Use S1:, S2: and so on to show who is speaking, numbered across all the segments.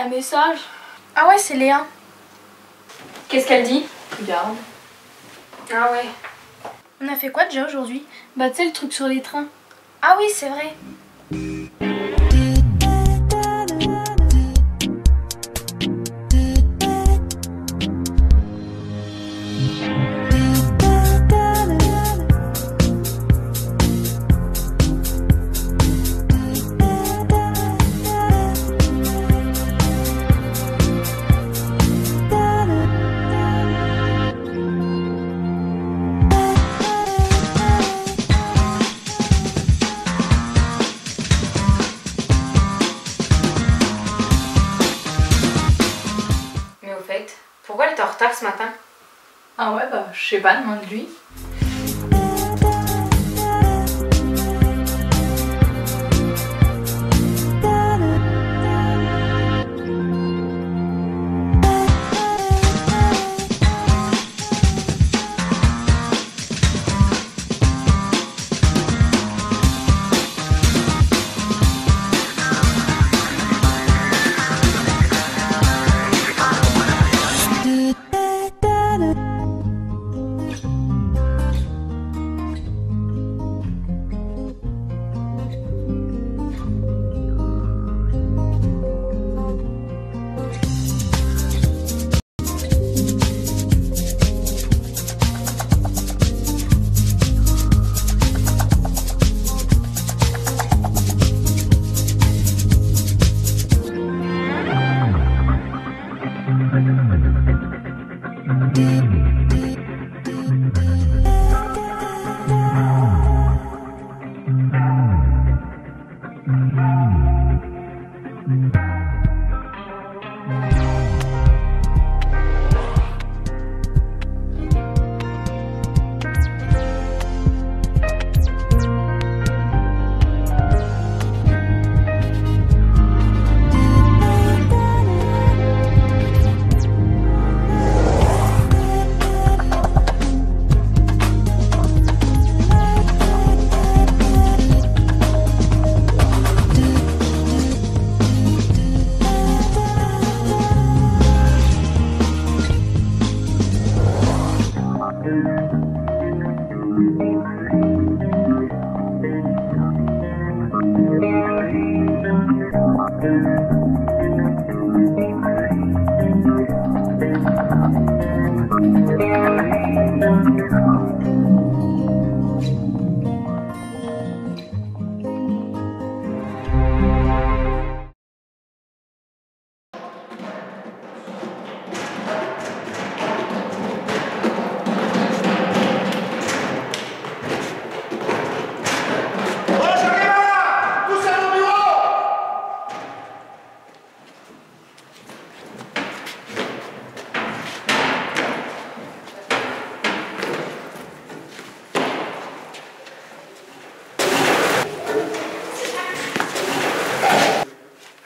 S1: un message.
S2: Ah ouais, c'est Léa.
S1: Qu'est-ce qu'elle dit? Regarde.
S2: Ah ouais. On a fait quoi déjà aujourd'hui?
S1: Bah tu sais le truc sur les trains.
S2: Ah oui, c'est vrai.
S3: Pourquoi elle est en retard ce matin?
S1: Ah ouais, bah je sais pas, demande-lui.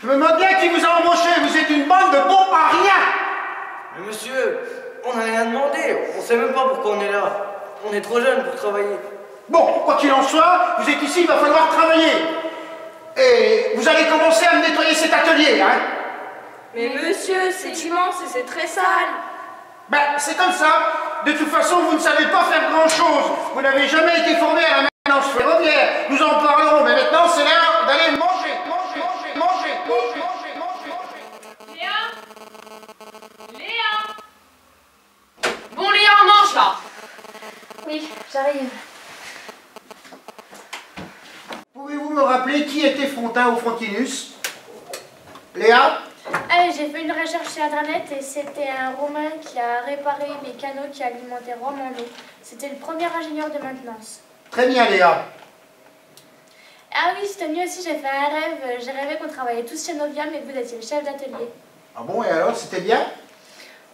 S4: Je me demande bien qui vous a embauché, vous êtes une bande de bons à rien.
S5: Mais monsieur, on n'a rien demandé, on sait même pas pourquoi on est là. On est trop jeunes pour travailler.
S4: Bon, quoi qu'il en soit, vous êtes ici, il va falloir travailler. Et vous allez commencer à me nettoyer cet atelier, hein.
S1: Mais monsieur, c'est immense et c'est très sale.
S4: Ben, c'est comme ça. De toute façon, vous ne savez pas faire grand-chose. Vous n'avez jamais été formé à la maintenance ferroviaire. Nous en parlerons, mais maintenant, c'est l'heure d'aller manger.
S1: Bon Léa, on mange là.
S2: Oui, j'arrive.
S4: Pouvez-vous me rappeler qui était Frontin ou Frontinus? Léa?
S2: Allez, j'ai fait une recherche sur internet et c'était un Romain qui a réparé les canaux qui alimentaient Rome en eau. C'était le premier ingénieur de maintenance.
S4: Très bien, Léa.
S2: Ah oui, cette nuit aussi, j'ai fait un rêve. J'ai rêvé qu'on travaillait tous chez Novia, mais que vous étiez le chef d'atelier.
S4: Ah bon, et alors, c'était bien?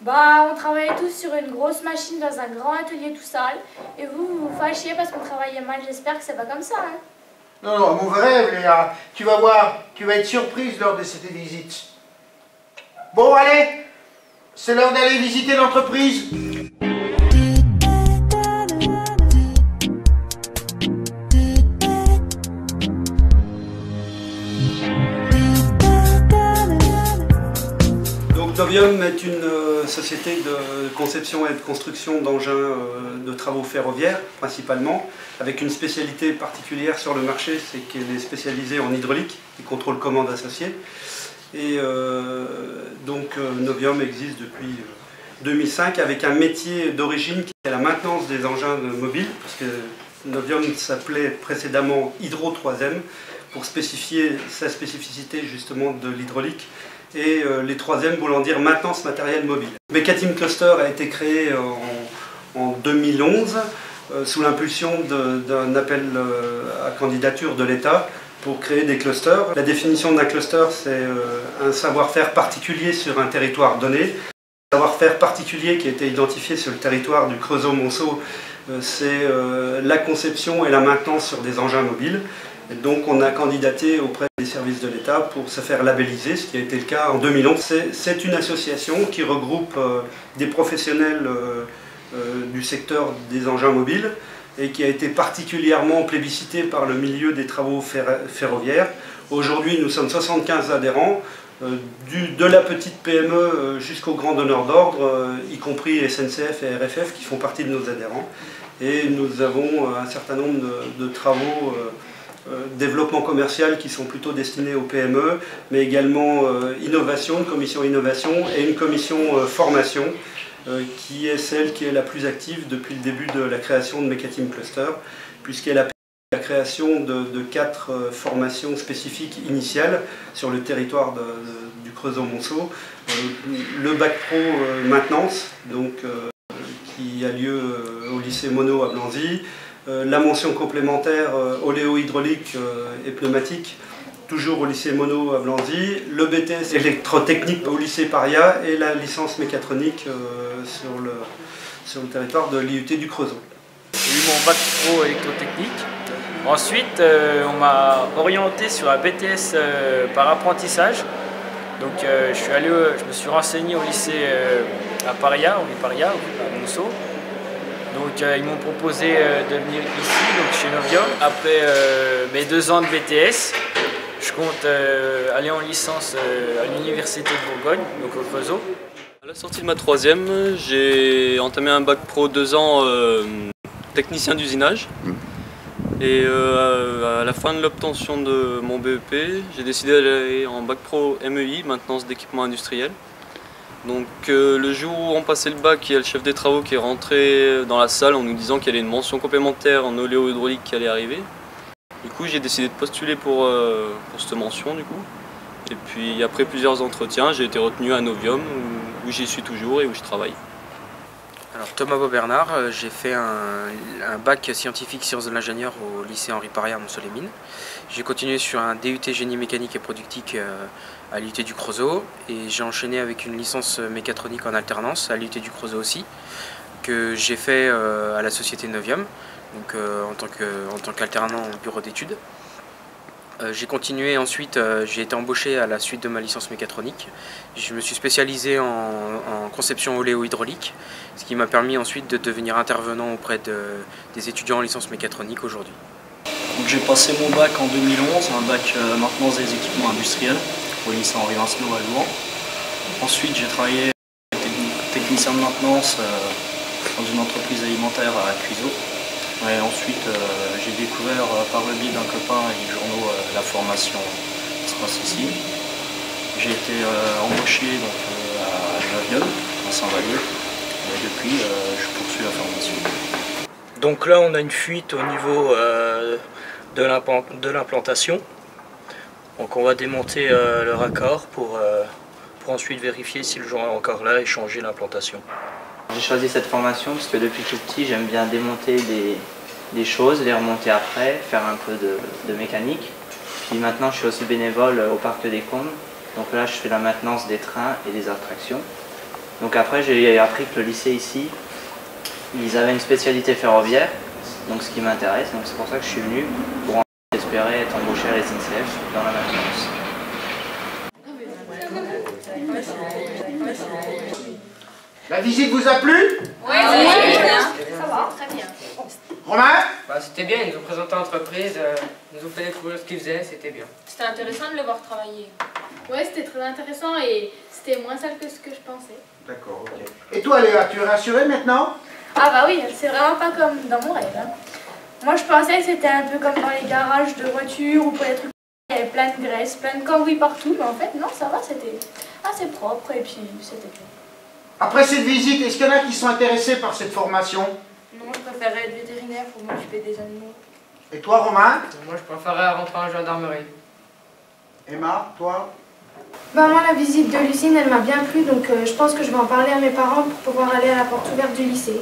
S2: Bah, on travaillait tous sur une grosse machine dans un grand atelier tout sale. Et vous vous fâchiez parce qu'on travaillait mal. J'espère que c'est pas comme ça, hein.
S4: Non, non, mauvais rêve, Léa. Tu vas voir, tu vas être surprise lors de cette visite. Bon, allez, c'est l'heure d'aller visiter l'entreprise.
S6: Novium est une société de conception et de construction d'engins de travaux ferroviaires, principalement, avec une spécialité particulière sur le marché, c'est qu'elle est spécialisée en hydraulique et contrôle commande associé. Et donc Novium existe depuis 2005 avec un métier d'origine qui est la maintenance des engins mobiles, parce que Novium s'appelait précédemment Hydro 3M, pour spécifier sa spécificité justement de l'hydraulique, et les 3M voulant dire maintenance matériel mobile. Mecateam Cluster a été créé en 2011 sous l'impulsion d'un appel à candidature de l'État pour créer des clusters. La définition d'un cluster, c'est un savoir-faire particulier sur un territoire donné. Un savoir-faire particulier qui a été identifié sur le territoire du Creusot-Monceau, c'est la conception et la maintenance sur des engins mobiles. Et donc on a candidaté auprès des services de l'État pour se faire labelliser, ce qui a été le cas en 2011. C'est une association qui regroupe des professionnels du secteur des engins mobiles et qui a été particulièrement plébiscitée par le milieu des travaux ferroviaires. Aujourd'hui, nous sommes 75 adhérents, de la petite PME jusqu'au grand donneur d'ordre, y compris SNCF et RFF qui font partie de nos adhérents. Et nous avons un certain nombre de travaux développement commercial qui sont plutôt destinés aux PME, mais également innovation, une commission innovation et une commission formation qui est celle qui est la plus active depuis le début de la création de Mecateam Cluster, puisqu'elle a permis la création de 4 formations spécifiques initiales sur le territoire du Creusot-Monceau. Le bac pro maintenance, donc, qui a lieu au lycée Monod à Blanzy, la mention complémentaire oléo-hydraulique et pneumatique, toujours au lycée Monod à Blanzy, le BTS électrotechnique au lycée Paria et la licence mécatronique sur le territoire de l'IUT du Creusot.
S7: J'ai eu mon bac pro électrotechnique. Ensuite, on m'a orienté sur un BTS par apprentissage. Donc je me suis renseigné au lycée à Paria, au lycée Paria, à Monceau. Donc ils m'ont proposé de venir ici, donc chez Novium. Après mes 2 ans de BTS, je compte aller en licence à l'université de Bourgogne, donc au Creusot.
S8: À la sortie de ma 3e, j'ai entamé un bac pro 2 ans technicien d'usinage. Et à la fin de l'obtention de mon BEP, j'ai décidé d'aller en bac pro MEI, maintenance d'équipements industriels. Donc le jour où on passait le bac, il y a le chef des travaux qui est rentré dans la salle en nous disant qu'il y avait une mention complémentaire en oléo-hydraulique qui allait arriver. Du coup j'ai décidé de postuler pour cette mention du coup. Et puis après plusieurs entretiens, j'ai été retenu à Novium où j'y suis toujours et où je travaille.
S9: Alors Thomas Beau-Bernard, j'ai fait un bac scientifique sciences de l'ingénieur au lycée Henri Paria à Mont-Soleil-Mines. J'ai continué sur un DUT génie mécanique et productique à l'IUT du Creusot et j'ai enchaîné avec une licence mécatronique en alternance à l'IUT du Creusot aussi, que j'ai fait à la société Novium, donc en tant qu'alternant au bureau d'études. J'ai continué ensuite, j'ai été embauché à la suite de ma licence mécatronique. Je me suis spécialisé en conception oléo-hydraulique, ce qui m'a permis ensuite de devenir intervenant auprès des étudiants en licence mécatronique aujourd'hui.
S10: J'ai passé mon bac en 2011, un bac maintenance des équipements industriels au lycée Henri Vincenot à Louan. Ensuite j'ai travaillé technicien de maintenance dans une entreprise alimentaire à Cuiseaux. Et ensuite, j'ai découvert par le biais d'un copain et du journaux la formation qui se passe ici. J'ai été embauché donc, à Novium, à Saint-Vallier, et depuis, je poursuis la formation.
S11: Donc là, on a une fuite au niveau de l'implantation. Donc on va démonter le raccord pour ensuite vérifier si le joint est encore là et changer l'implantation.
S12: J'ai choisi cette formation parce que depuis tout petit, j'aime bien démonter des choses, les remonter après, faire un peu de mécanique. Puis maintenant, je suis aussi bénévole au Parc des Combes. Donc là, je fais la maintenance des trains et des attractions. Donc après, j'ai appris que le lycée ici, ils avaient une spécialité ferroviaire, donc ce qui m'intéresse. Donc c'est pour ça que je suis venu pour espérer être embauché à la SNCF dans la maintenance.
S4: La visite vous a plu?
S1: Oui, ça va, très bien.
S4: Romain?
S5: Bah, c'était bien, ils nous ont présenté l'entreprise, ils nous ont fait découvrir ce qu'ils faisaient, c'était bien.
S1: C'était intéressant de les voir travailler.
S2: Ouais, c'était très intéressant et c'était moins sale que ce que je pensais.
S4: D'accord, ok. Et toi, Léa, tu es rassurée maintenant?
S2: Ah bah oui, c'est vraiment pas comme dans mon rêve. Hein. Moi, je pensais que c'était un peu comme dans les garages de voitures ou pour les trucs. Il y avait plein de graisse, plein de cambouis partout, mais en fait, non, ça va, c'était assez propre et puis c'était bien.
S4: Après cette visite, est-ce qu'il y en a qui sont intéressés par cette formation?
S1: Non, je préférais être vétérinaire pour m'occuper des animaux.
S4: Et toi, Romain?
S5: Moi, je préférais rentrer en gendarmerie.
S4: Emma, toi?
S2: Bah moi, la visite de Lucine, elle m'a bien plu, donc je pense que je vais en parler à mes parents pour pouvoir aller à la porte ouverte du lycée.